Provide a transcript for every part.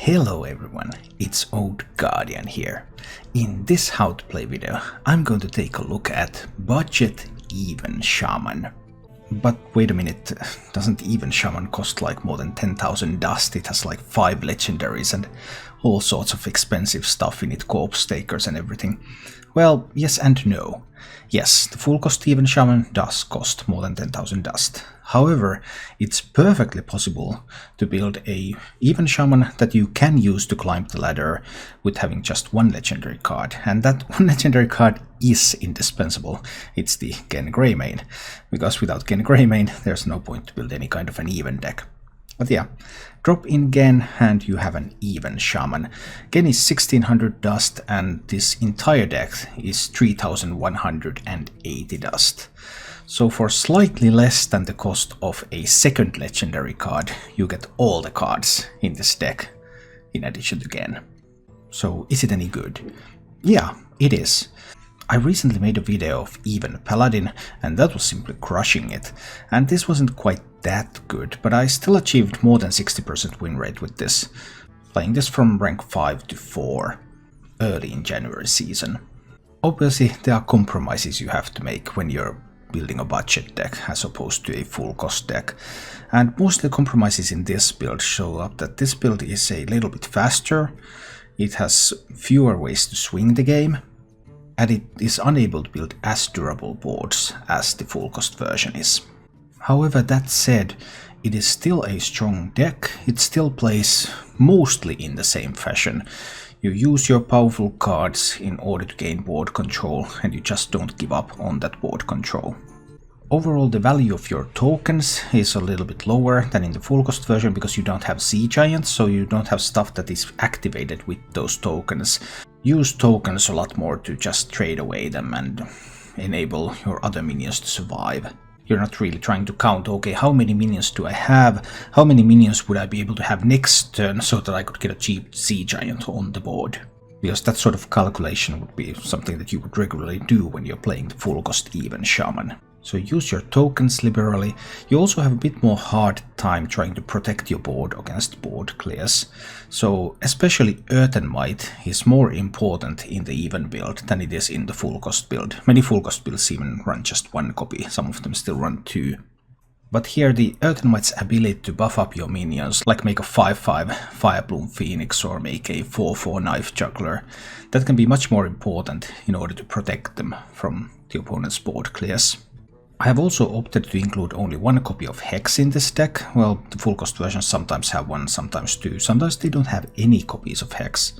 Hello everyone, it's Old Guardian here. In this how to play video, I'm going to take a look at Budget Even Shaman. But wait a minute, doesn't Even Shaman cost like more than 10,000 dust? It has like 5 legendaries and all sorts of expensive stuff in it, corpse takers and everything. Well, yes and no. Yes, the full cost Even Shaman does cost more than 10,000 dust. However, it's perfectly possible to build a Even Shaman that you can use to climb the ladder with having just one legendary card. And that one legendary card is indispensable. It's the Gen Greymane. Because without Gen Greymane, there's no point to build any kind of an even deck. But yeah, drop in Gen and you have an Even Shaman. Gen is 1600 dust and this entire deck is 3180 dust. So for slightly less than the cost of a second legendary card, you get all the cards in this deck in addition to Gen. So is it any good? Yeah, it is. I recently made a video of Even Paladin and that was simply crushing it. And this wasn't quite that good, but I still achieved more than 60% win rate with this, playing this from rank 5 to 4 early in January season. Obviously there are compromises you have to make when you're building a budget deck as opposed to a full cost deck, and mostly compromises in this build show up that this build is a little bit faster, it has fewer ways to swing the game, and it is unable to build as durable boards as the full cost version is. However, that said, it is still a strong deck. It still plays mostly in the same fashion. You use your powerful cards in order to gain board control, and you just don't give up on that board control. Overall, the value of your tokens is a little bit lower than in the full cost version because you don't have Sea Giants, so you don't have stuff that is activated with those tokens. Use tokens a lot more to just trade away them and enable your other minions to survive. You're not really trying to count, okay, how many minions do I have? How many minions would I be able to have next turn so that I could get a cheap Sea Giant on the board? Because that sort of calculation would be something that you would regularly do when you're playing the full cost Even Shaman. So use your tokens liberally. You also have a bit more hard time trying to protect your board against board clears. So especially Earthen Might is more important in the even build than it is in the full cost build. Many full cost builds even run just one copy, some of them still run 2. But here the Earthen Might's ability to buff up your minions, like make a 5/5 Firebloom Phoenix or make a 4/4 Knife Juggler, that can be much more important in order to protect them from the opponent's board clears. I have also opted to include only one copy of Hex in this deck. Well, the full cost versions sometimes have one, sometimes 2, sometimes they don't have any copies of Hex.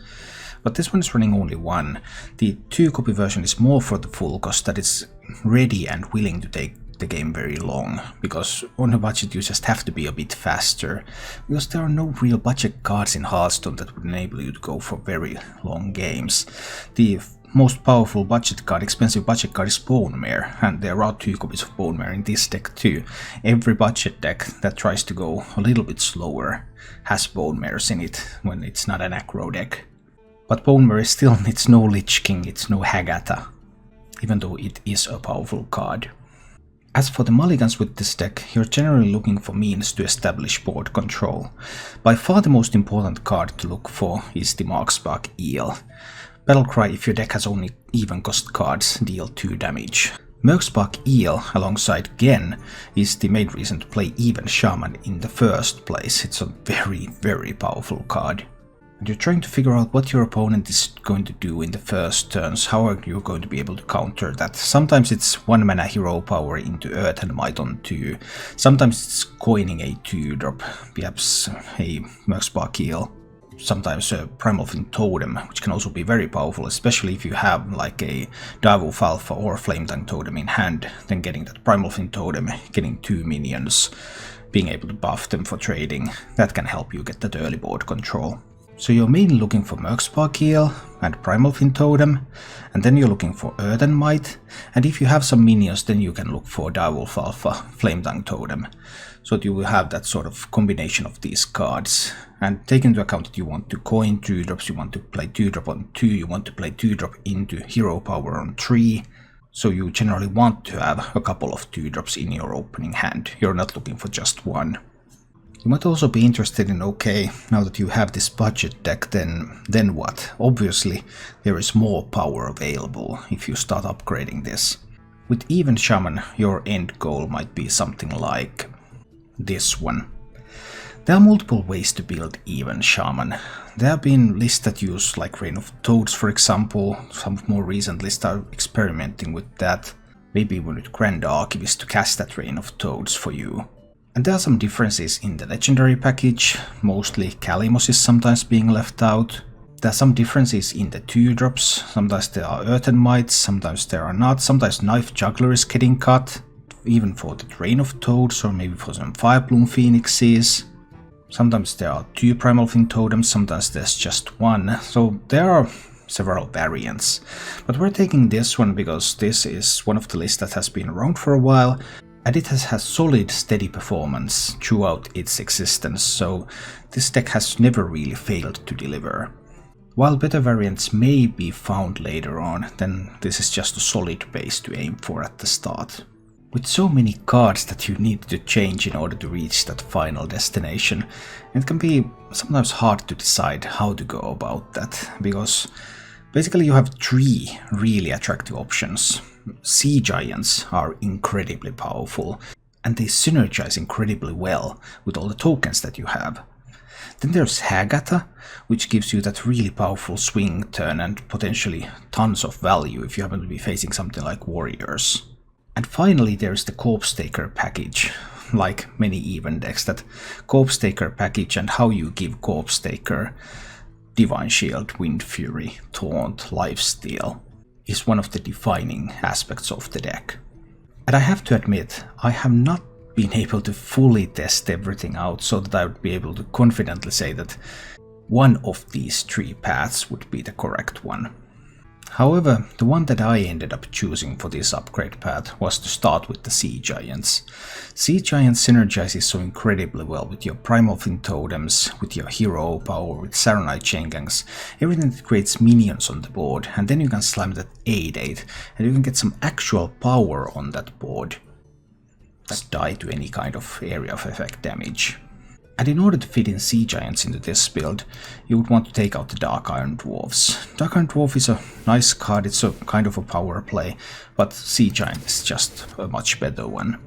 But this one is running only 1. The 2 copy version is more for the full cost that is ready and willing to take the game very long, because on a budget you just have to be a bit faster, because there are no real budget cards in Hearthstone that would enable you to go for very long games. The most powerful budget card, expensive budget card is Bone Mare, and there are 2 copies of Bone Mare in this deck too. Every budget deck that tries to go a little bit slower has Bone Mares in it when it's not an aggro deck. But Bone Mare still, it's no Lich King, it's no Hagata, even though it is a powerful card. As for the mulligans with this deck, you're generally looking for means to establish board control. By far the most important card to look for is the Markspark Eel. Battlecry, if your deck has only even cost cards, deal 2 damage. Markspark Eel alongside Gen is the main reason to play Even Shaman in the first place. It's a very, very powerful card. And you're trying to figure out what your opponent is going to do in the first turns, how are you going to be able to counter that. Sometimes it's 1 mana hero power into Earthen Might on 2, sometimes it's coining a 2-drop, perhaps a Markspark Eel. Sometimes a Primal Fin Totem, which can also be very powerful, especially if you have like a Direwolf Alpha or Flametongue Totem in hand. Then getting that Primal Fin Totem, getting 2 minions, being able to buff them for trading, that can help you get that early board control. So you're mainly looking for Markspark Eel and Primal Fin Totem, and then you're looking for Earthen Might, and if you have some minions then you can look for Direwolf Alpha, Flametongue Totem, so that you will have that sort of combination of these cards. And take into account that you want to coin 2-drops, you want to play 2-drop on 2, you want to play 2-drop into hero power on 3, so you generally want to have a couple of 2-drops in your opening hand, you're not looking for just one. You might also be interested in, okay, now that you have this budget deck, then what? Obviously, there is more power available if you start upgrading this. With Even Shaman, your end goal might be something like this one. There are multiple ways to build Even Shaman. There have been lists that use like Reign of Toads, for example. Some more recent lists are experimenting with that. Maybe even with Grand Archivist to cast that Reign of Toads for you. And there are some differences in the legendary package. Mostly Kalimos is sometimes being left out. There are some differences in the 2-drops. Sometimes there are Earthen Mites, sometimes there are not. Sometimes Knife Juggler is getting cut, even for the Reign of Toads or maybe for some Firebloom Phoenixes. Sometimes there are 2 Primal Fin Totems, sometimes there's just 1. So there are several variants. But we're taking this one because this is one of the lists that has been around for a while. And it has had solid, steady performance throughout its existence, so this deck has never really failed to deliver. While better variants may be found later on, then this is just a solid base to aim for at the start. With so many cards that you need to change in order to reach that final destination, it can be sometimes hard to decide how to go about that, because basically you have 3 really attractive options. Sea Giants are incredibly powerful, and they synergize incredibly well with all the tokens that you have. Then there's Hagatha, which gives you that really powerful swing turn and potentially tons of value if you happen to be facing something like Warriors. And finally there's the Corpse Taker package. Like many Even decks, that Corpse Taker package and how you give Corpse Taker Divine Shield, Wind Fury, Taunt, Lifesteal is one of the defining aspects of the deck. And I have to admit, I have not been able to fully test everything out so that I would be able to confidently say that one of these 3 paths would be the correct one. However, the one that I ended up choosing for this upgrade path was to start with the Sea Giants. Sea Giants synergizes so incredibly well with your Primal Fin Totems, with your Hero Power, with Saronite Chain Gangs, everything that creates minions on the board, and then you can slam that 8/8 and you can get some actual power on that board that die to any kind of area of effect damage. And in order to fit in Sea Giants into this build, you would want to take out the Dark Iron Dwarfs. Dark Iron Dwarf is a nice card, it's a kind of a power play, but Sea Giant is just a much better one.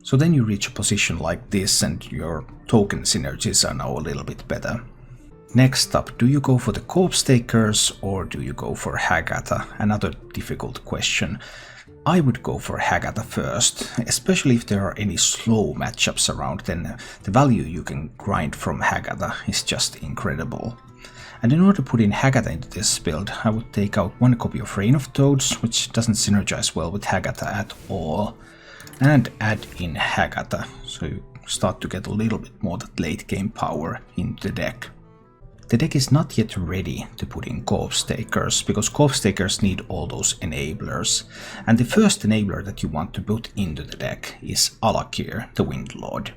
So then you reach a position like this and your token synergies are now a little bit better. Next up, do you go for the Corpse Takers or do you go for Hagatha? Another difficult question. I would go for Hagatha first, especially if there are any slow matchups around, then the value you can grind from Hagatha is just incredible. And in order to put in Hagatha into this build, I would take out 1 copy of Reign of Toads, which doesn't synergize well with Hagatha at all, and add in Hagatha, so you start to get a little bit more that late game power into the deck. The deck is not yet ready to put in Corpse Takers, because Corpse Takers need all those enablers, and the first enabler that you want to put into the deck is Alakir, the Wind Lord.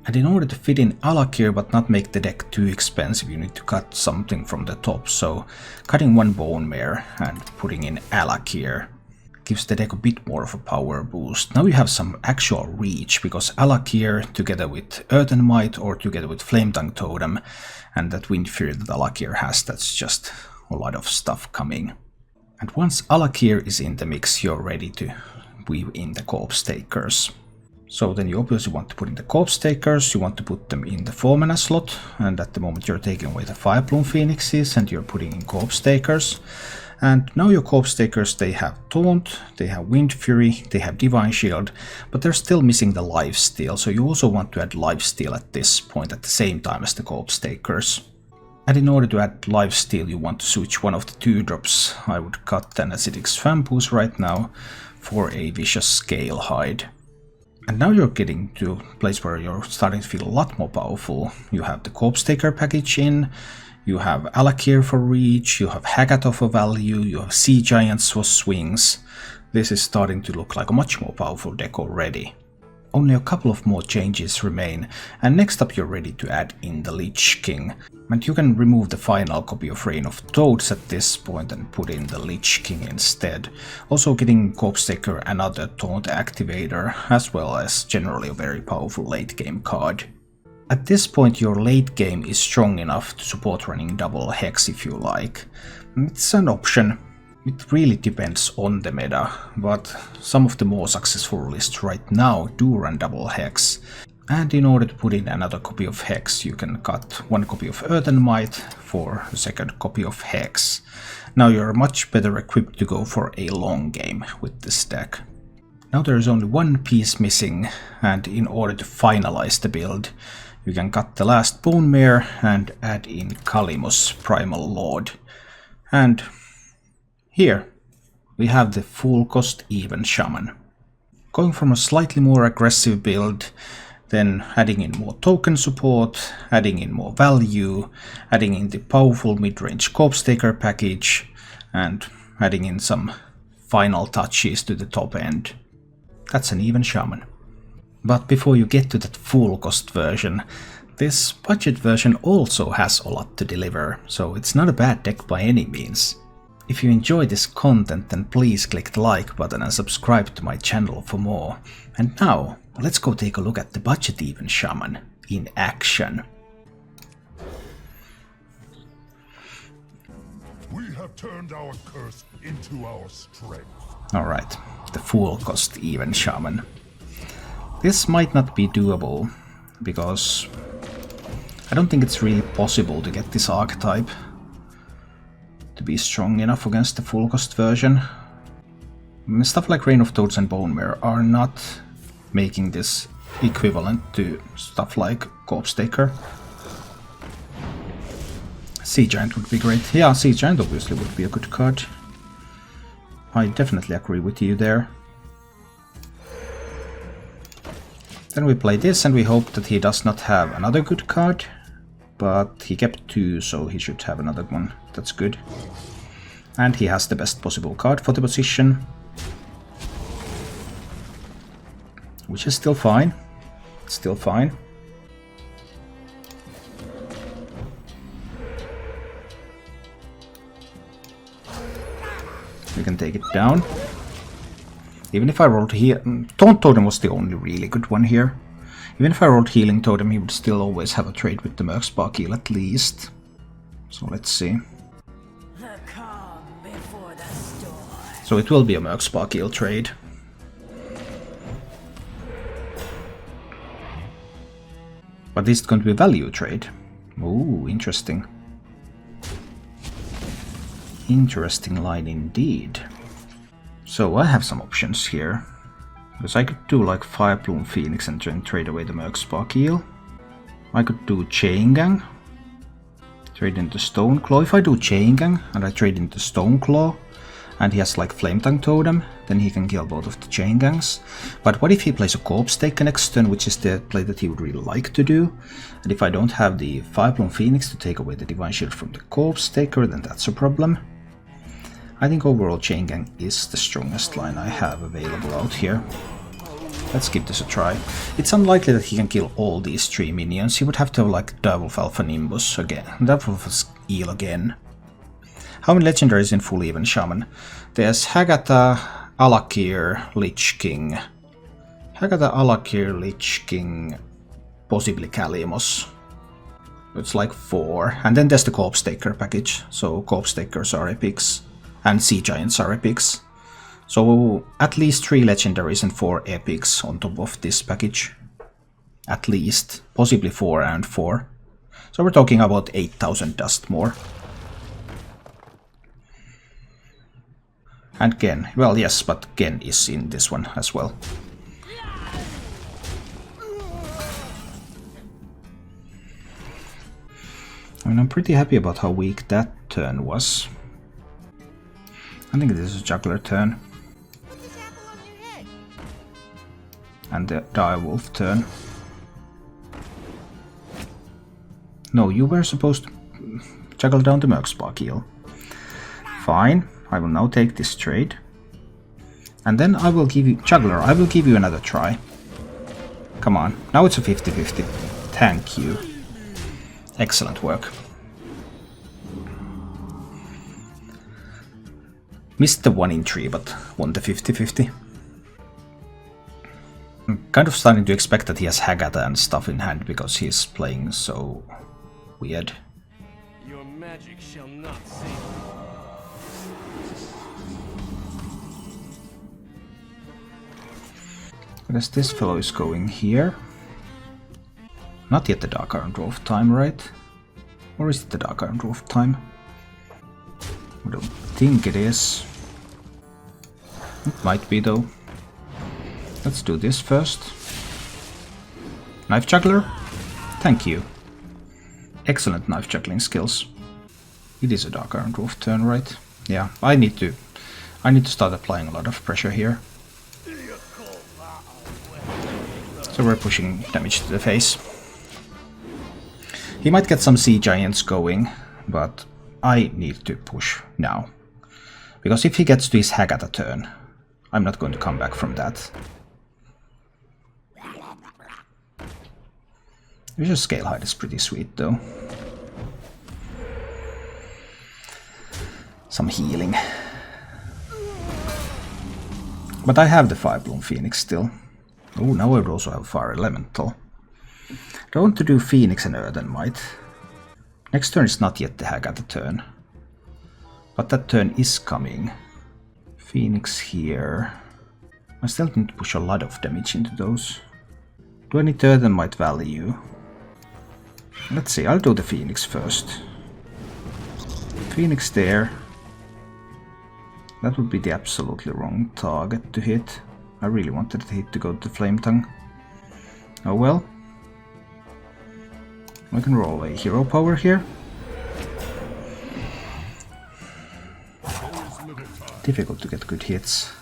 And in order to fit in Alakir but not make the deck too expensive, you need to cut something from the top, so cutting 1 Bone Mare and putting in Alakir gives the deck a bit more of a power boost. Now you have some actual reach, because Alakir together with Earthen Might or together with Flametongue Totem and that Wind Fury that Alakir has, that's just a lot of stuff coming. And once Alakir is in the mix, you're ready to weave in the Corpse Takers. So then you obviously want to put in the Corpse Takers, you want to put them in the 4-mana slot, and at the moment you're taking away the Firebloom Phoenixes and you're putting in Corpse Takers. And now your Corpse Takers, they have Taunt, they have Wind Fury, they have Divine Shield, but they're still missing the Lifesteal, so you also want to add Lifesteal at this point at the same time as the Corpse Takers. And in order to add Lifesteal, you want to switch one of the 2-drops. I would cut an Acidic Swampooze right now for a Vicious Scalehide. And now you're getting to a place where you're starting to feel a lot more powerful. You have the Corpse Taker package in, you have Alakir for reach, you have Hagatha for value, you have Sea Giants for swings. This is starting to look like a much more powerful deck already. Only a couple of more changes remain, and next up you're ready to add in the Lich King. And you can remove the final copy of Reign of Toads at this point and put in the Lich King instead. Also getting Corpse Taker another Taunt activator, as well as generally a very powerful late game card. At this point your late game is strong enough to support running double hex if you like. It's an option. It really depends on the meta, but some of the more successful lists right now do run double hex. And in order to put in another copy of hex, you can cut one copy of Earthen Might for a second copy of hex. Now you're much better equipped to go for a long game with this deck. Now there is only one piece missing, and in order to finalize the build, you can cut the last Bone Mare and add in Kalimus, Primal Lord. And here we have the full cost even Shaman. Going from a slightly more aggressive build, then adding in more token support, adding in more value, adding in the powerful mid-range Corpse Taker package, and adding in some final touches to the top end. That's an even Shaman. But before you get to that full cost version, this budget version also has a lot to deliver, so it's not a bad deck by any means. If you enjoy this content, then please click the like button and subscribe to my channel for more. And now, let's go take a look at the Budget Even Shaman in action. We have turned our curse into our strength. Alright, the full cost even Shaman. This might not be doable, because I don't think it's really possible to get this archetype to be strong enough against the full cost version. Stuff like Rain of Toads and Bone Mare are not making this equivalent to stuff like Corpse Taker. Sea Giant would be great. Yeah, Sea Giant obviously would be a good card. I definitely agree with you there. Then we play this and we hope that he does not have another good card. But he kept 2, so he should have another one. That's good. And he has the best possible card for the position. Which is still fine. It's still fine. We can take it down. Even if I rolled here... Taunt Totem was the only really good one here. Even if I rolled Healing Totem, he would still always have a trade with the Mercspark Eel at least. So let's see. So it will be a Mercspark Eel trade. But is it going to be a value trade? Ooh, interesting. Interesting line indeed. So I have some options here. Because I could do like Firebloom Phoenix and then trade away the Mercspark Eel. I could do Chain Gang. Trade into Stoneclaw. If I do Chain Gang and I trade into Stoneclaw and he has like Flame Tongue Totem, then he can kill both of the Chain Gangs. But what if he plays a Corpse Taker next turn, which is the play that he would really like to do? And if I don't have the Firebloom Phoenix to take away the Divine Shield from the Corpse Taker, then that's a problem. I think overall Chain Gang is the strongest line I have available out here. Let's give this a try. It's unlikely that he can kill all these 3 minions. He would have to have like Direwolf Alpha Nimbus again. Direwolf Eel again. How many legendaries in full even Shaman? There's Hagatha, Alakir, Lich King. Hagatha, Alakir, Lich King, possibly Kalimus. It's like 4. And then there's the Corpse Taker package. So Corpse Takers are epics. And Sea Giants are epics. So at least 3 legendaries and 4 epics on top of this package. At least. Possibly 4 and 4. So we're talking about 8,000 dust more. And Gen. Well, yes, but Gen is in this one as well. I mean, I'm pretty happy about how weak that turn was. I think this is a Juggler turn. And the Direwolf turn. No, you were supposed to juggle down the Mercspark Eel. Fine, I will now take this trade. And then I will give you... Juggler, I will give you another try. Come on, now it's a 50-50. Thank you. Excellent work. Missed the 1 in 3, but won the 50-50. I'm kind of starting to expect that he has Hagata and stuff in hand because he's playing so weird. Your magic shall not save me. I guess this fellow is going here. Not yet the Dark Iron Dwarf time, right? Or is it the Dark Iron Dwarf time? I don't think it is. It might be though. Let's do this first. Knife juggler? Thank you. Excellent knife juggling skills. It is a Dark Iron Dwarf turn, right? Yeah, I need to start applying a lot of pressure here. So we're pushing damage to the face. He might get some sea giants going, but I need to push now. Because if he gets to his Hagata turn, I'm not going to come back from that. Vicious Scale Height is pretty sweet though. Some healing. But I have the Fire Bloom Phoenix still. Oh, now I would also have Fire Elemental. I want to do Phoenix and Earthen Might. Next turn is not yet the Hagata turn. But that turn is coming. Phoenix here. I still need to push a lot of damage into those. Do I need Earthen Might value? Let's see, I'll do the Phoenix first. Phoenix there. That would be the absolutely wrong target to hit. I really wanted the hit to go to Flame Tongue. Oh well. I can roll a hero power here. Difficult to get good hits.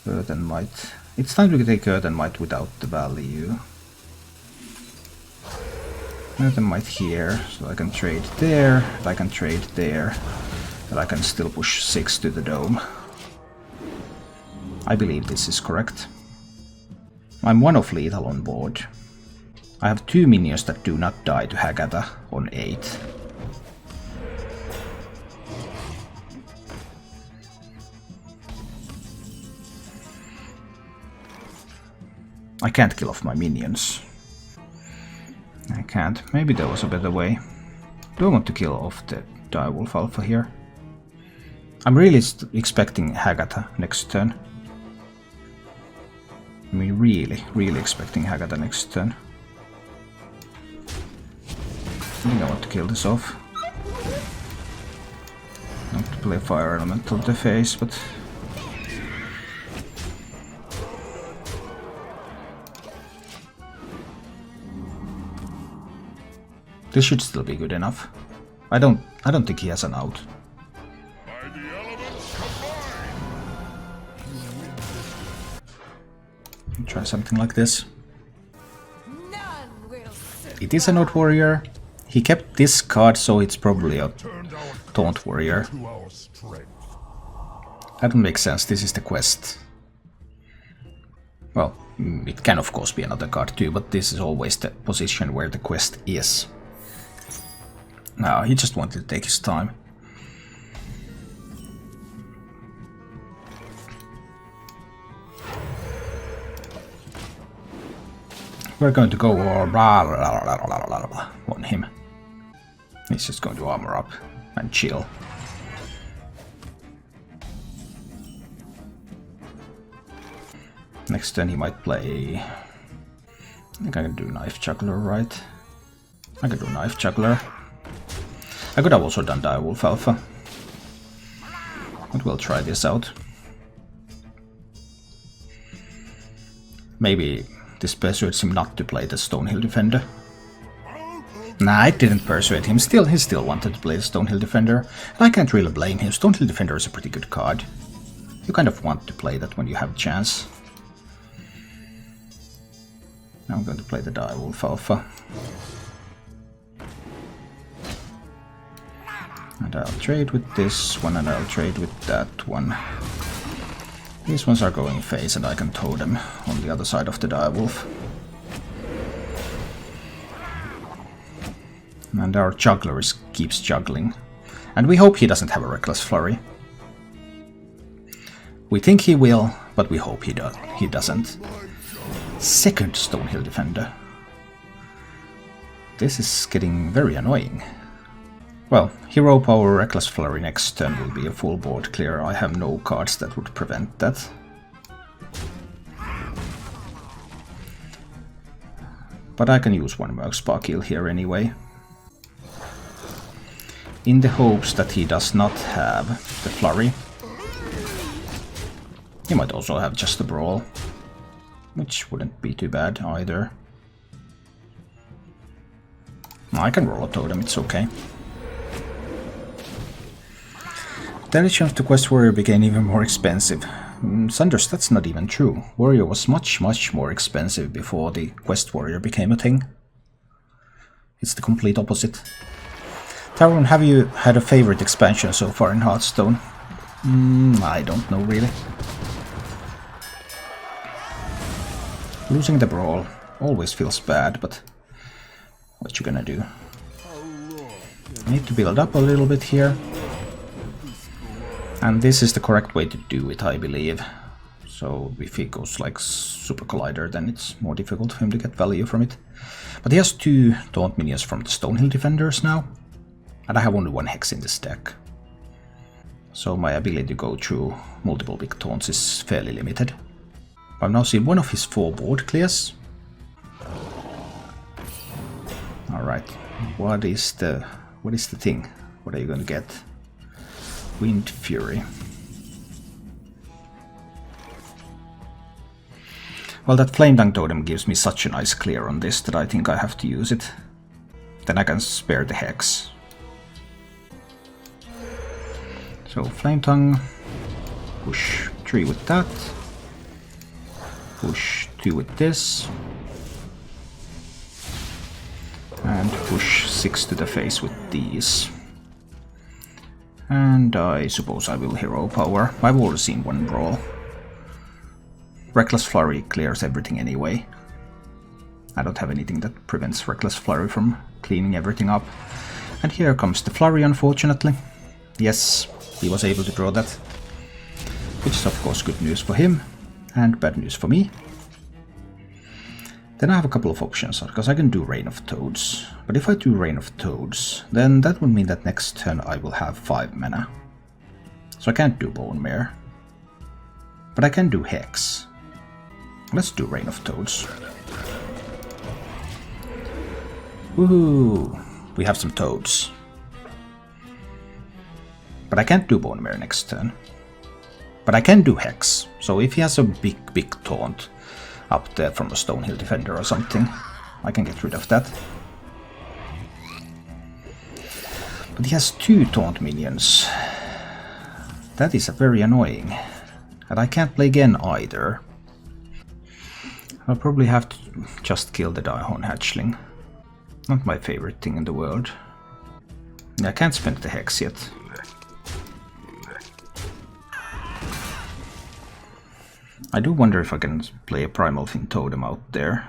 Earthen Might. It's time to take Earthen Might without the value. Earthen Might here, so I can trade there, I can trade there, and I can still push 6 to the dome. I believe this is correct. I'm one of lethal on board. I have 2 minions that do not die to Hagata on 8. I can't kill off my minions. I can't. Maybe there was a better way. Do I want to kill off the Direwolf Alpha here? I'm really expecting Hagata next turn. I mean, really expecting Hagata next turn. I think I want to kill this off. Not to play Fire Elemental to the face, but... this should still be good enough. I don't think he has an out. Try something like this. It is a Note Warrior. He kept this card, so it's probably a Taunt Warrior. That would make sense. This is the quest. Well, it can of course be another card too, but this is always the position where the quest is. No, he just wanted to take his time. We're going to go on him. He's just going to armor up and chill. Next turn he might play... I think I can do Knife Juggler, right? I can do Knife Juggler. I could have also done Direwolf Alpha. But we'll try this out. Maybe this persuades him not to play the Stonehill Defender. Nah, it didn't persuade him. He still wanted to play the Stonehill Defender. And I can't really blame him. Stonehill Defender is a pretty good card. You kind of want to play that when you have a chance. Now I'm going to play the Direwolf Alpha. And I'll trade with this one and I'll trade with that one. These ones are going face and I can totem on the other side of the Direwolf. And our juggler keeps juggling. And we hope he doesn't have a Reckless Flurry. We think he will, but we hope he doesn't. Second Stonehill Defender. This is getting very annoying. Well, Hero Power Reckless Flurry next turn will be a full board clear. I have no cards that would prevent that. But I can use one Merc Sparkle here anyway. In the hopes that he does not have the Flurry. He might also have just a Brawl, which wouldn't be too bad either. I can roll a Totem, it's okay. Intelligence of the Quest Warrior became even more expensive. Sanders, that's not even true. Warrior was much more expensive before the Quest Warrior became a thing. It's the complete opposite. Tyrone, have you had a favorite expansion so far in Hearthstone? I don't know really. Losing the Brawl always feels bad, but what you gonna do? I need to build up a little bit here. And this is the correct way to do it, I believe. So if he goes like Super Collider, then it's more difficult for him to get value from it. But he has 2 Taunt Minions from the Stonehill Defenders now. And I have only 1 Hex in this deck. So my ability to go through multiple big taunts is fairly limited. I've now seen one of his 4 board clears. Alright, what is the thing? What are you gonna get? Wind Fury. Well, that Flame Tongue Totem gives me such a nice clear on this that I think I have to use it. Then I can spare the Hex. So Flame Tongue, push 3 with that, push 2 with this, and push 6 to the face with these. And I suppose I will Hero Power. I've already seen 1 Brawl. Reckless Flurry clears everything anyway. I don't have anything that prevents Reckless Flurry from cleaning everything up. And here comes the Flurry, unfortunately. Yes, he was able to draw that. Which is of course good news for him, and bad news for me. Then I have a couple of options, because I can do Rain of Toads. But if I do Rain of Toads, then that would mean that next turn I will have 5 mana. So I can't do Bone Mare. But I can do Hex. Let's do Rain of Toads. Woohoo! We have some Toads. But I can't do Bone Mare next turn. But I can do Hex. So if he has a big taunt up there from a Stonehill Defender or something, I can get rid of that. But he has 2 Taunt Minions. That is very annoying. And I can't play again either. I'll probably have to just kill the Daihorn Hatchling. Not my favorite thing in the world. I can't spend the Hex yet. I do wonder if I can play a Primal Fin Totem out there.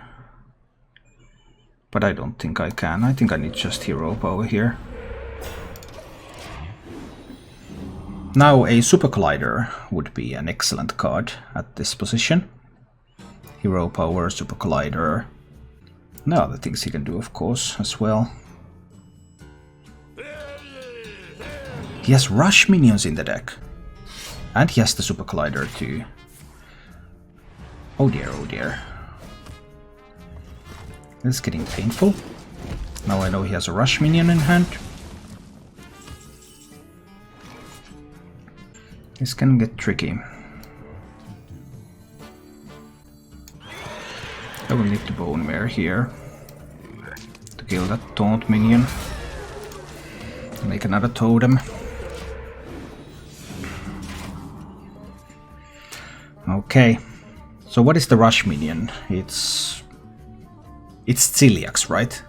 But I don't think I can. I think I need just Hero Power here. Now a Super Collider would be an excellent card at this position. Hero Power, Super Collider. And other things he can do, of course, as well. He has Rush Minions in the deck. And he has the Super Collider too. Oh dear, oh dear. This is getting painful. Now I know he has a Rush Minion in hand. This can get tricky. I will need to Bone Mare here to kill that Taunt Minion. Make another Totem. Okay. So what is the Rush Minion? It's Ciliax, right?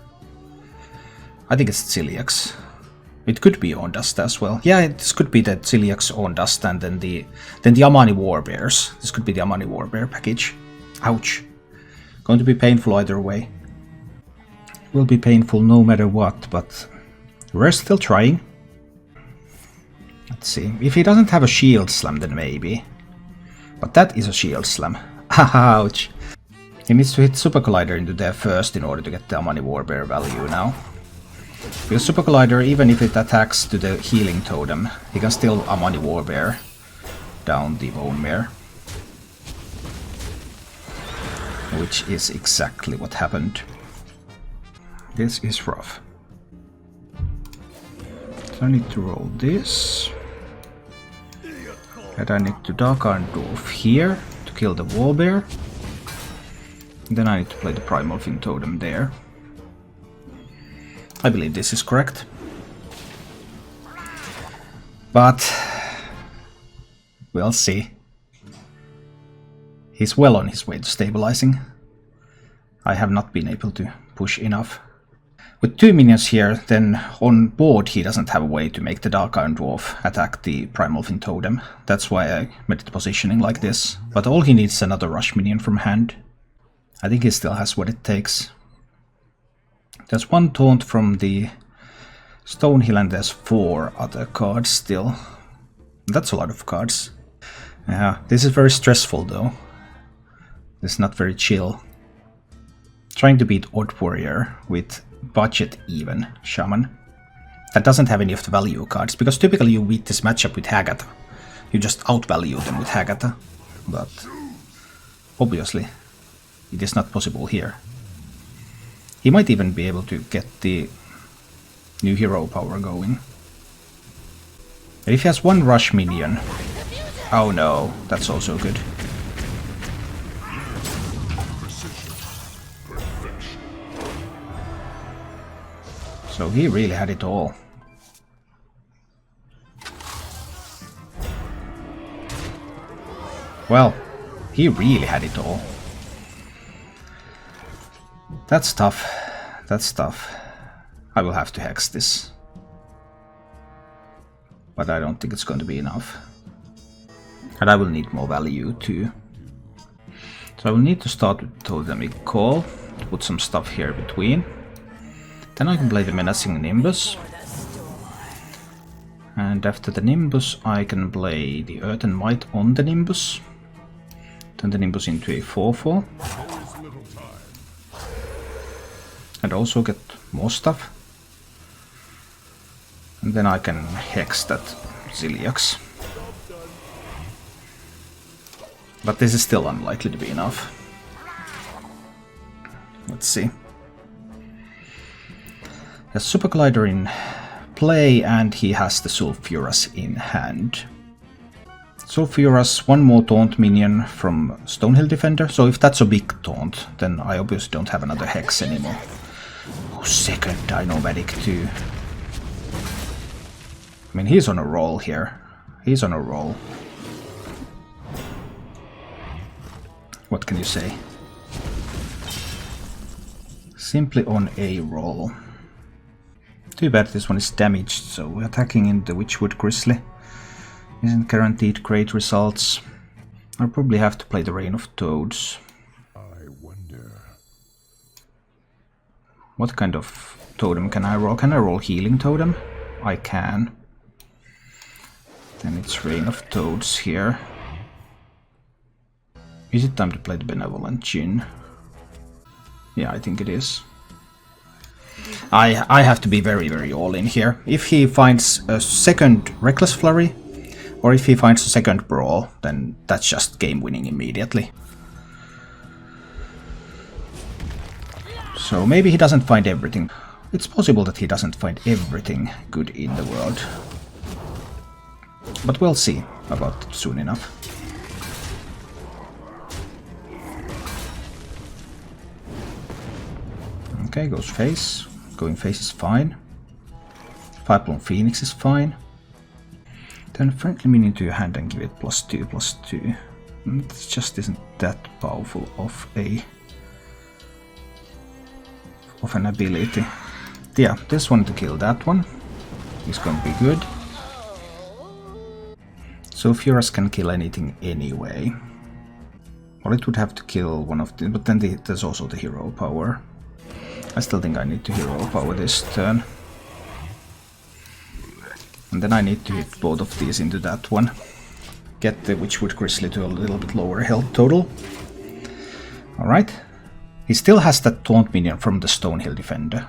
I think it's Ciliax. It could be Ondust as well. Yeah, this could be the Ciliax, Ondust, and then the Amani Warbears. This could be the Amani Warbear package. Ouch. Going to be painful either way. Will be painful no matter what, but we're still trying. Let's see. If he doesn't have a Shield Slam, then maybe. But that is a Shield Slam. Ouch. He needs to hit Super Collider into there first in order to get the Amani Warbear value now. Because Super Collider, even if it attacks to the healing totem, he can still Amani Warbear down the Bone Mare. Which is exactly what happened. This is rough. So I need to roll this. And I need to Dark Iron Dwarf here to kill the Warbear. Then I need to play the Primal Fin Totem there. I believe this is correct. But we'll see. He's well on his way to stabilizing. I have not been able to push enough. With 2 minions here, then on board he doesn't have a way to make the Dark Iron Dwarf attack the Primal Fin Totem. That's why I made the positioning like this. But all he needs is another rush minion from hand. I think he still has what it takes. There's 1 taunt from the Stonehill and there's 4 other cards still. That's a lot of cards. Yeah, this is very stressful though. This is not very chill. Trying to beat Odd Warrior with Budget Even Shaman. That doesn't have any of the value cards, because typically you beat this matchup with Hagatha. You just outvalue them with Hagatha. But obviously it is not possible here. He might even be able to get the new hero power going. And if he has 1 rush minion... Oh no, that's also good. So he really had it all. Well, he really had it all. That's tough. That's tough. I will have to hex this. But I don't think it's going to be enough. And I will need more value too. So I will need to start with Totemic Call, to put some stuff here between. Then I can play the Menacing Nimbus. And after the Nimbus I can play the Earth and Might on the Nimbus. Turn the Nimbus into a 4/4. And also get more stuff. And then I can hex that Ziliax. But this is still unlikely to be enough. Let's see. There's Super Collider in play and he has the Sulfuras in hand. Sulfuras, 1 more taunt minion from Stonehill Defender. So if that's a big taunt, then I obviously don't have another hex anymore. Oh, second Dino-Medic too. I mean, he's on a roll here. He's on a roll. What can you say? Simply on a roll. Too bad this one is damaged, so attacking in the Witchwood Grizzly isn't guaranteed great results. I'll probably have to play the Reign of Toads. I wonder. What kind of totem can I roll? Can I roll Healing Totem? I can. Then it's Reign of Toads here. Is it time to play the Benevolent Djinn? Yeah, I think it is. I have to be very, very all in here. If he finds a second Reckless Flurry, or if he finds a second Brawl, then that's just game winning immediately. So maybe he doesn't find everything. It's possible that he doesn't find everything good in the world. But we'll see about it soon enough. Okay, goes face. Going face is fine. Fireblown Phoenix is fine. Turn friendly minion to your hand and give it +2/+2. It just isn't that powerful of an ability. Yeah, this one to kill that one is going to be good. So Furas can kill anything anyway. Well, it would have to kill one of them, but then there's also the hero power. I still think I need to hero power this turn. And then I need to hit both of these into that one. Get the Witchwood Grizzly to a little bit lower health total. Alright, He still has that taunt minion from the Stonehill Defender.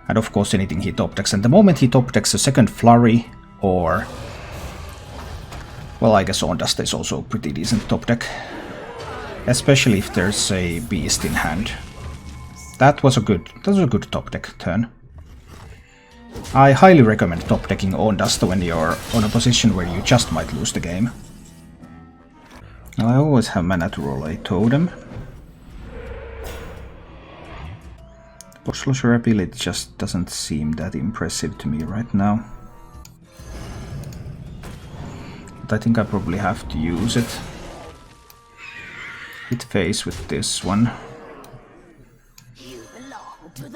And of course anything he top decks. And the moment he top decks a second Flurry, or... well, I guess Ondasta is also a pretty decent top deck. Especially if there's a Beast in hand. That was a good top deck turn. I highly recommend top decking Ondasta when you're on a position where you just might lose the game. Now I always have mana to roll a totem. Post-nerfs ability just doesn't seem that impressive to me right now. But I think I probably have to use it. Hit face with this one.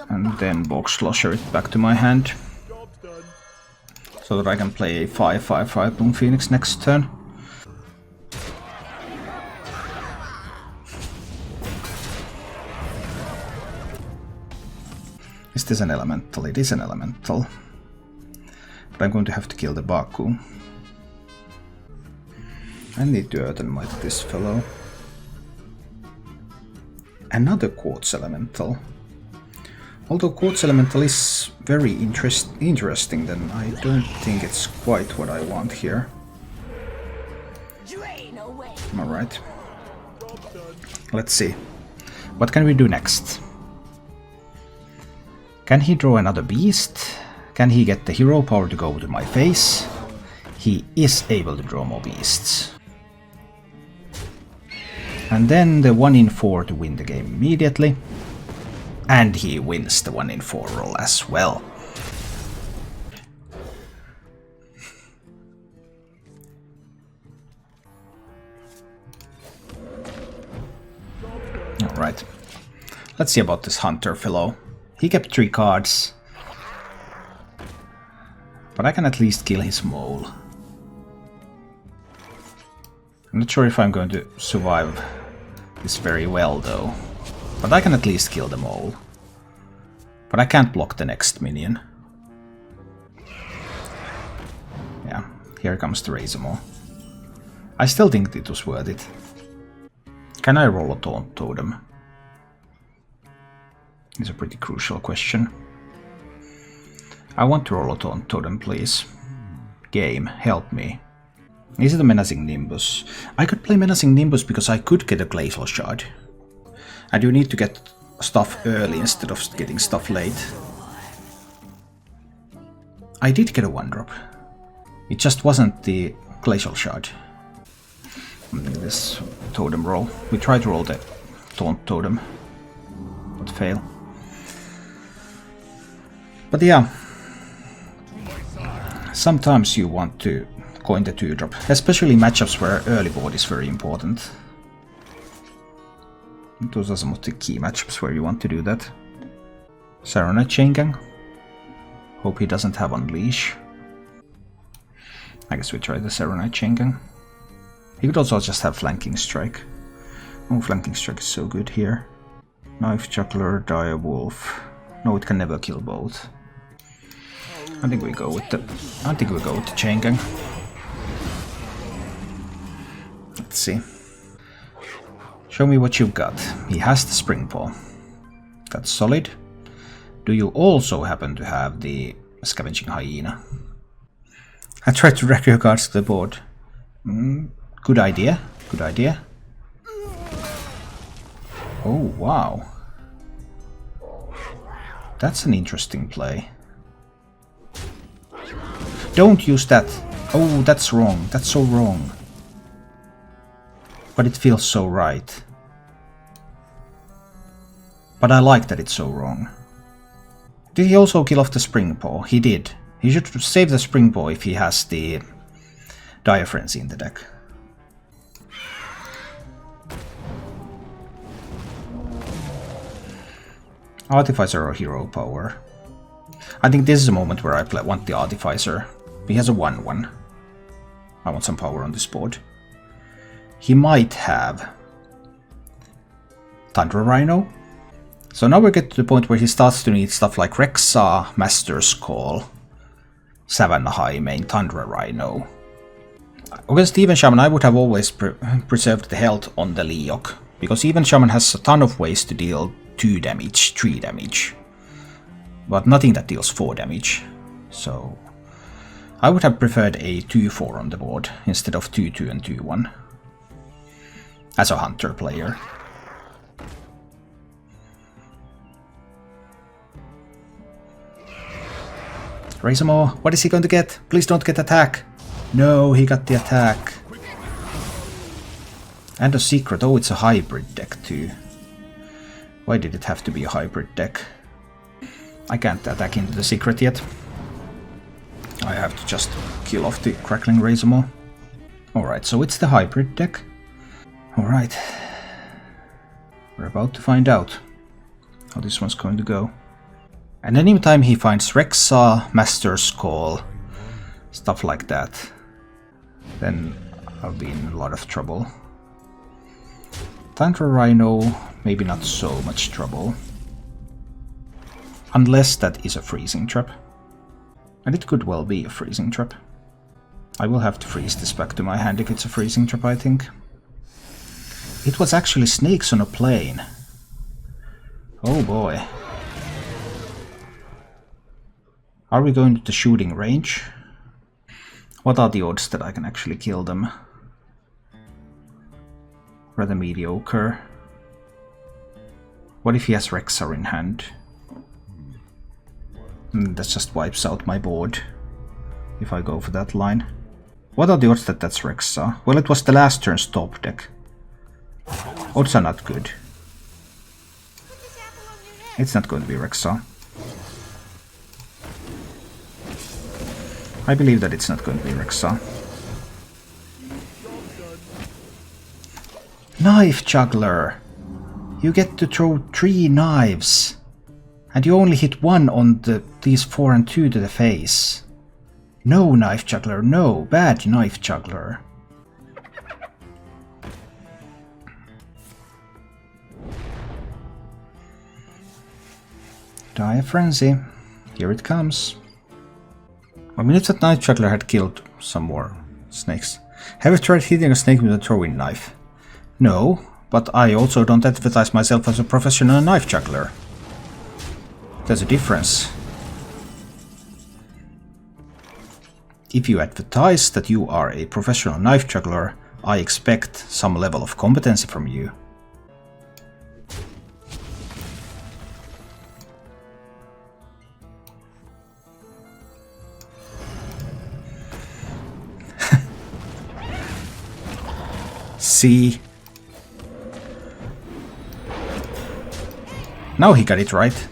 And then Post-nerfs it back to my hand. So that I can play a 5/5/5 Bloom Phoenix next turn. Is this an elemental? It is an elemental. But I'm going to have to kill the Baku. I need to Earth and Might this fellow. Another Quartz Elemental. Although Quartz Elemental is very interesting, then I don't think it's quite what I want here. Alright. Let's see. What can we do next? Can he draw another beast? Can he get the hero power to go to my face? He is able to draw more beasts. And then the 1 in 4 to win the game immediately. And he wins the 1 in 4 roll as well. Alright. Let's see about this Hunter fellow. He kept 3 cards. But I can at least kill his mole. I'm not sure if I'm going to survive this very well though. But I can at least kill the mole. But I can't block the next minion. Yeah, here comes the Razormaw. I still think it was worth it. Can I roll a Taunt Totem? It's a pretty crucial question. I want to roll a Taunt Totem, please. Game, help me. Is it a Menacing Nimbus? I could play Menacing Nimbus because I could get a Glacial Shard. And you need to get stuff early instead of getting stuff late. I did get a 1-drop. It just wasn't the Glacial Shard. This Totem roll. We tried to roll the Taunt Totem, but fail. But yeah, sometimes you want to coin the 2-drop, especially matchups where early board is very important. Those are some of the key matchups where you want to do that. Saronite Chain Gang. Hope he doesn't have Unleash. I guess we try the Saronite Chain Gang. He could also just have Flanking Strike. Oh, Flanking Strike is so good here. Knife Juggler, Direwolf. No, it can never kill both. I think we go with the Chain Gang. Let's see. Show me what you've got. He has the Spring Paw. That's solid. Do you also happen to have the Scavenging Hyena? I tried to drag your cards to the board. Good idea. Good idea. Oh, wow. That's an interesting play. Don't use that. Oh, that's wrong. That's so wrong. But it feels so right. But I like that it's so wrong. Did he also kill off the Spring Paw? He did. He should save the Spring Paw if he has the Dire Frenzy in the deck. Artificer or Hero Power? I think this is a moment where I want the Artificer. He has a 1/1. I want some power on this board. He might have Tundra Rhino. So now we get to the point where he starts to need stuff like Rexa, Master's Call, Savannah High main, Tundra Rhino. Against Even Shaman I would have always preserved the health on the Leok, because Even Shaman has a ton of ways to deal 2 damage, 3 damage. But nothing that deals 4 damage. So I would have preferred a 2-4 on the board instead of 2-2 and 2-1. As a hunter player. Razormaw, what is he going to get? Please don't get attack. No, he got the attack. And a secret. Oh, it's a hybrid deck too. Why did it have to be a hybrid deck? I can't attack into the secret yet. I have to just kill off the Crackling Razormaw. Alright, so it's the hybrid deck. Alright. We're about to find out how this one's going to go. And anytime he finds Rexa, Master's Call, stuff like that, then I'll be in a lot of trouble. Tundra Rhino, maybe not so much trouble. Unless that is a freezing trap. And it could well be a freezing trap. I will have to freeze this back to my hand if it's a freezing trap, I think. It was actually snakes on a plane. Oh boy. Are we going to the shooting range? What are the odds that I can actually kill them? Rather mediocre. What if he has Rexar in hand? That just wipes out my board if I go for that line. What are the odds that that's Rexar? Well, it was the last turn's top deck. Odds are not good. It's not going to be Rexar. I believe that it's not going to be Rexar. Knife Juggler! You get to throw 3 knives. And you only hit 1 on these 4 and 2 to the face. No, Knife Juggler, no. Bad Knife Juggler. Dire Frenzy. Here it comes. I mean, if that Knife Juggler had killed some more snakes. Have you tried hitting a snake with a throwing knife? No, but I also don't advertise myself as a professional knife juggler. There's a difference. If you advertise that you are a professional knife juggler, I expect some level of competency from you. See? Now he got it right.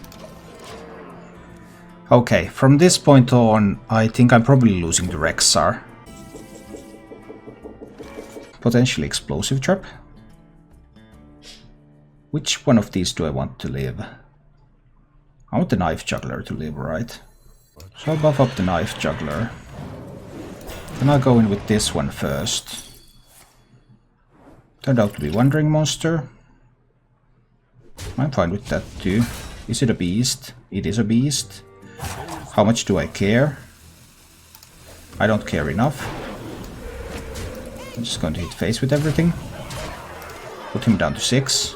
Okay, from this point on, I think I'm probably losing the Rexar. Potentially Explosive Trap. Which one of these do I want to live? I want the Knife Juggler to live, right? So I'll buff up the Knife Juggler. Then I'll go in with this one first. Turned out to be Wandering Monster. I'm fine with that too. Is it a beast? It is a beast. How much do I care? I don't care enough. I'm just going to hit face with everything. Put him down to 6.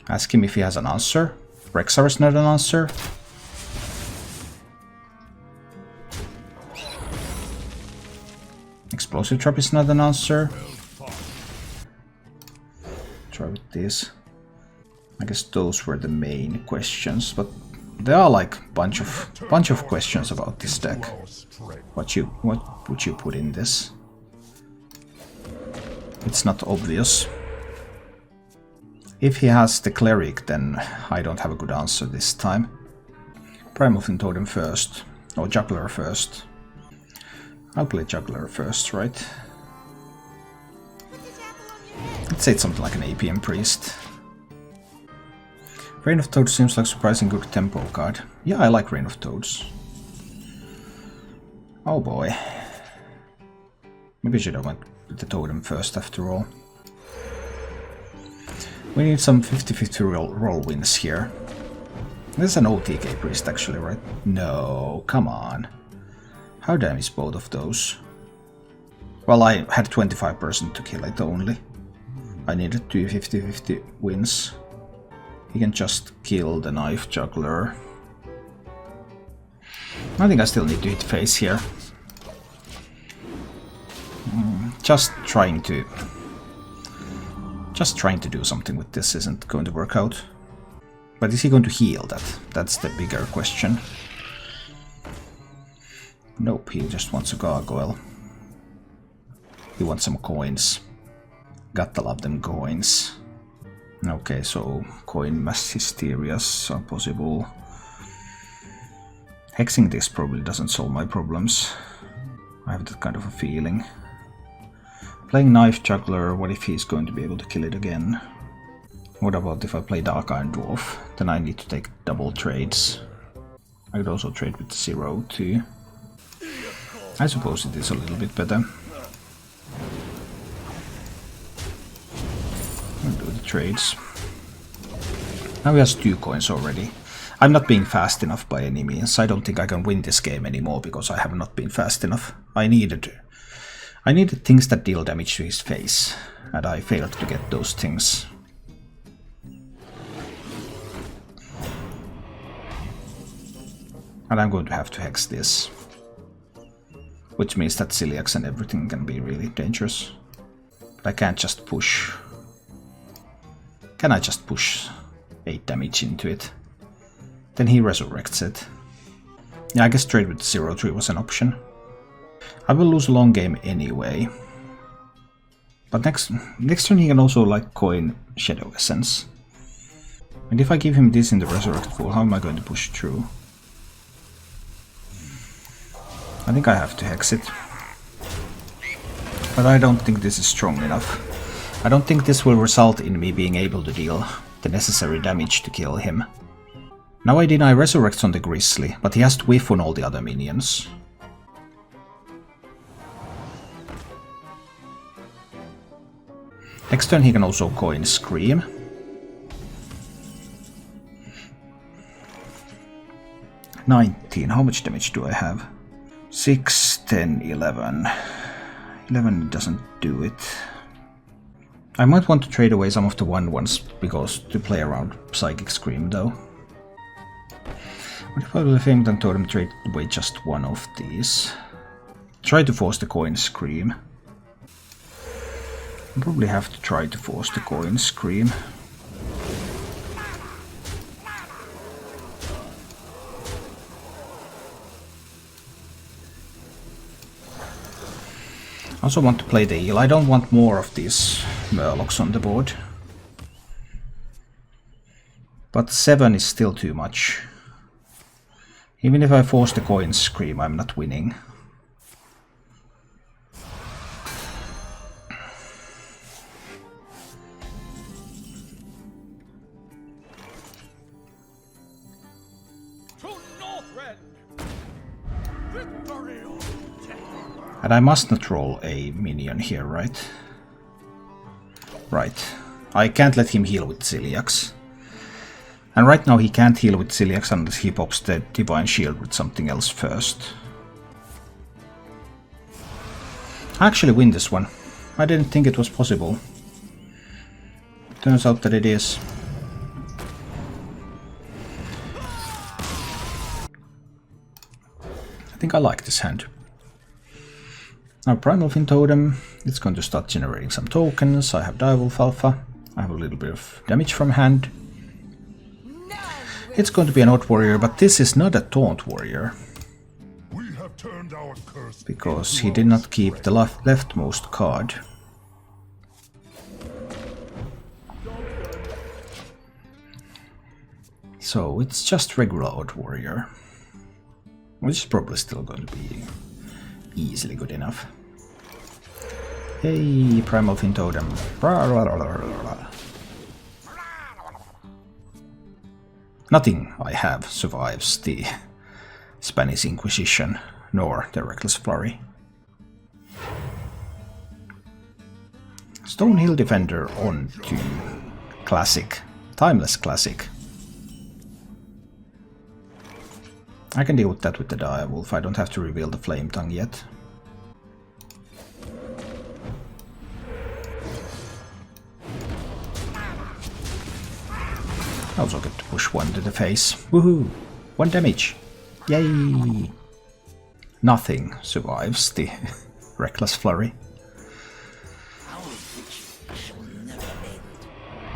Ask him if he has an answer. Rexar is not an answer. Explosive Trap is not an answer. Try with this. I guess those were the main questions, but there are like bunch of questions about this deck. What would you put in this? It's not obvious. If he has the Cleric, then I don't have a good answer this time. Primorphin Totem first, or Juggler first. I'll play Juggler first, right? Let's say it's something like an APM Priest. Rain of Toads seems like a surprisingly good tempo card. Yeah, I like Rain of Toads. Oh boy. Maybe I should have went with the Totem first after all. We need some 50-50 roll wins here. This is an OTK Priest actually, right? No, come on. How damn is both of those? Well, I had 25% to kill it only. I needed 2 50-50 wins. He can just kill the knife juggler. I think I still need to hit face here. Just trying to do something with this isn't going to work out. But is he going to heal that? That's the bigger question. Nope, he just wants a gargoyle. He wants some coins. Gotta love them coins. Okay, so coin mass hysterias are possible. Hexing this probably doesn't solve my problems. I have that kind of a feeling. Playing knife juggler, what if he's going to be able to kill it again? What about if I play Dark Iron Dwarf? Then I need to take double trades. I could also trade with 0 too. I suppose it is a little bit better. I'll do the trades. Now he has 2 coins already. I'm not being fast enough by any means. I don't think I can win this game anymore because I have not been fast enough. I needed things that deal damage to his face, and I failed to get those things. And I'm going to have to hex this. Which means that celiacs and everything can be really dangerous. But I can't just push. Can I just push 8 damage into it? Then he resurrects it. Yeah, I guess trade with 0-3 was an option. I will lose a long game anyway. But next turn he can also like coin Shadow Essence. And if I give him this in the resurrect pool, how am I going to push through? I think I have to hex it. But I don't think this is strong enough. I don't think this will result in me being able to deal the necessary damage to kill him. Now I deny resurrects on the Grizzly, but he has to whiff on all the other minions. Next turn he can also coin Scream. $19, how much damage do I have? 6, 10, 11. 11 doesn't do it. I might want to trade away some of the 1/1s because to play around Psychic Scream though. What if I will Famed and Totem trade away just one of these? Try to force the coin Scream. I'll probably have to try to force the coin Scream. I also want to play the eel. I don't want more of these Murlocs on the board. But 7 is still too much. Even if I force the coin Scream, I'm not winning. And I must not roll a minion here, right? Right. I can't let him heal with Celiacs. And right now he can't heal with Celiacs unless he pops the Divine Shield with something else first. I actually win this one. I didn't think it was possible. Turns out that it is. I think I like this hand. Now Primal Fin Totem, it's going to start generating some tokens. I have Direwolf Alpha. I have a little bit of damage from hand. It's going to be an Odd Warrior, but this is not a Taunt Warrior. We have turned our curse Because he did not keep the leftmost card. So it's just regular Odd Warrior. Which is probably still going to be easily good enough. Hey, Primal Fin Totem. Nothing I have survives the Spanish Inquisition, nor the Reckless Flurry. Stonehill Defender on to Classic. Timeless Classic. I can deal with that with the Direwolf. I don't have to reveal the Flame Tongue yet. I also get to push one to the face. Woohoo! 1 damage! Yay! Nothing survives the Reckless Flurry.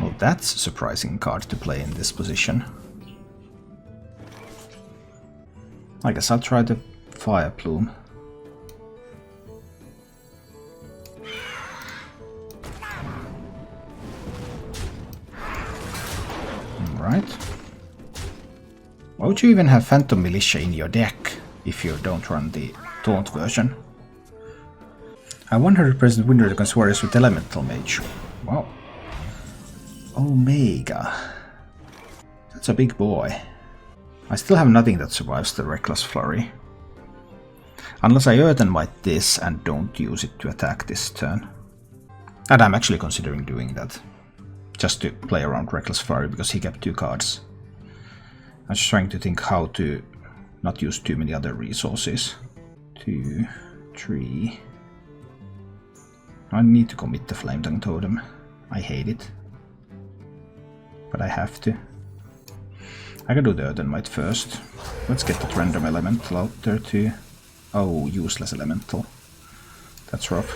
Well, that's a surprising card to play in this position. I guess I'll try the Fire Plume. Right. Why would you even have Phantom Militia in your deck if you don't run the Taunt version? I 100% winner against warriors with Elemental Mage. Wow. Omega. That's a big boy. I still have nothing that survives the Reckless Flurry. Unless I Earth and Might this and don't use it to attack this turn. And I'm actually considering doing that. Just to play around Reckless Flurry because he kept 2 cards. I'm just trying to think how to not use too many other resources. 2, 3. I need to commit the Flame Tongue Totem. I hate it. But I have to. I can do the Earth and Might first. Let's get that random elemental out there too. Oh, useless elemental. That's rough.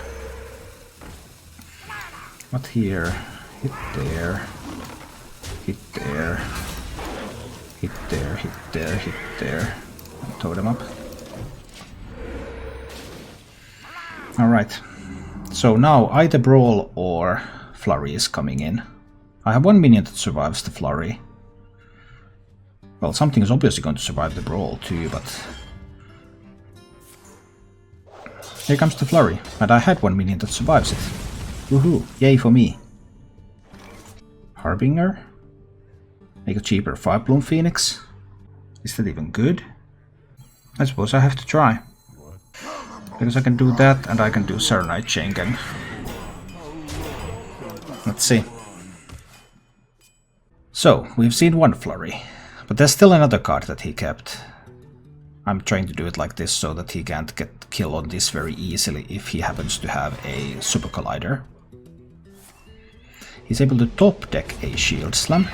What here? Hit there. Hit there. Hit there, hit there, hit there. And totem up. Alright. So now either Brawl or Flurry is coming in. I have 1 minion that survives the Flurry. Well, something is obviously going to survive the Brawl too, but... Here comes the Flurry, and I had 1 minion that survives it. Woohoo! Yay for me! Harbinger? Make a cheaper Fire Plume Phoenix? Is that even good? I suppose I have to try. Because I can do that, and I can do Serenite Chain Gang. Let's see. So, we've seen 1 Flurry. But there's still another card that he kept. I'm trying to do it like this so that he can't get killed on this very easily if he happens to have a Super Collider. He's able to top deck a Shield Slam.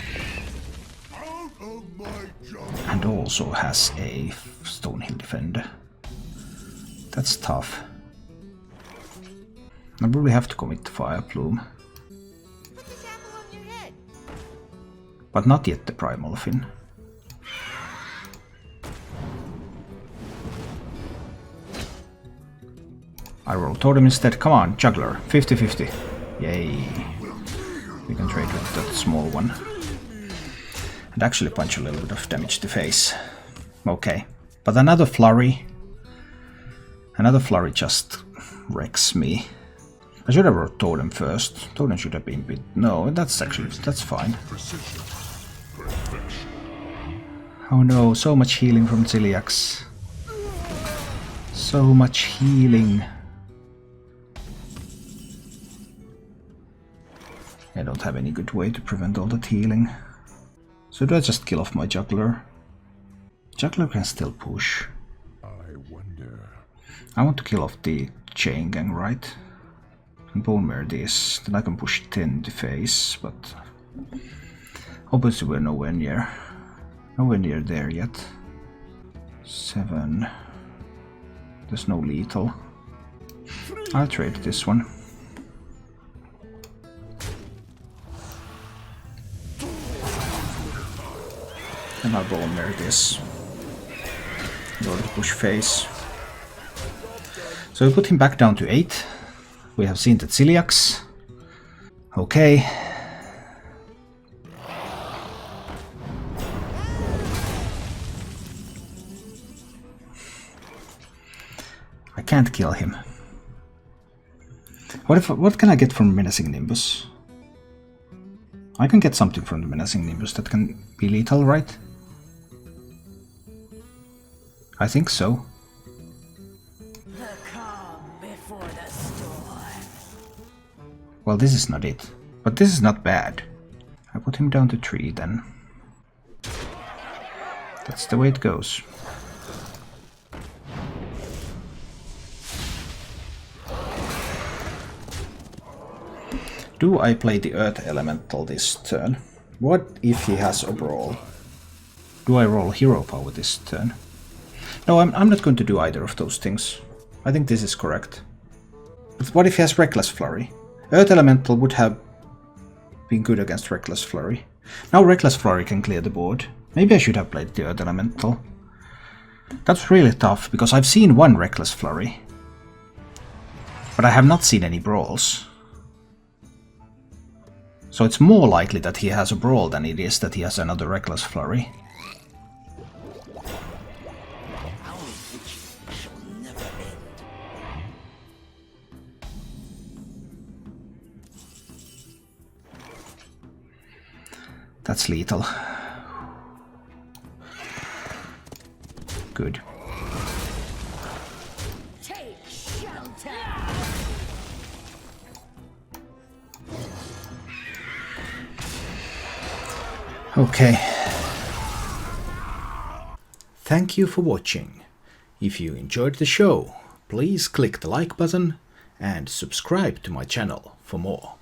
And also has a Stonehill Defender. That's tough. I probably have to commit the Fire Plume. But not yet the Primal Fin. I roll Totem instead. Come on, Juggler. 50-50. Yay. We can trade with that small one. And actually punch a little bit of damage to face. Okay. But another Flurry. Another Flurry just wrecks me. I should have wrote Totem first. Totem should have been bit... No, that's fine. Oh no, so much healing from Celiax. So much healing. I don't have any good way to prevent all that healing. So do I just kill off my Juggler? Juggler can still push. I wonder. I want to kill off the Chain Gang, right? And Bone Mare this, then I can push 10 to face, but... Obviously we're nowhere near there yet. 7... There's no lethal. I'll trade this one. And I'll Bone Mare this. In order to push face. So we put him back down to 8. We have seen that Celiax. Okay. I can't kill him. What can I get from Menacing Nimbus? I can get something from the Menacing Nimbus that can be lethal, right? I think so. The calm before the storm. Well, this is not it. But this is not bad. I put him down to 3 then. That's the way it goes. Do I play the Earth Elemental this turn? What if he has a brawl? Do I roll hero power this turn? No, I'm not going to do either of those things. I think this is correct. But what if he has Reckless Flurry? Earth Elemental would have been good against Reckless Flurry. Now Reckless Flurry can clear the board. Maybe I should have played the Earth Elemental. That's really tough, because I've seen one Reckless Flurry. But I have not seen any brawls. So it's more likely that he has a brawl than it is that he has another Reckless Flurry. That's lethal. Good. Take shelter. Okay. Thank you for watching. If you enjoyed the show, please click the like button and subscribe to my channel for more.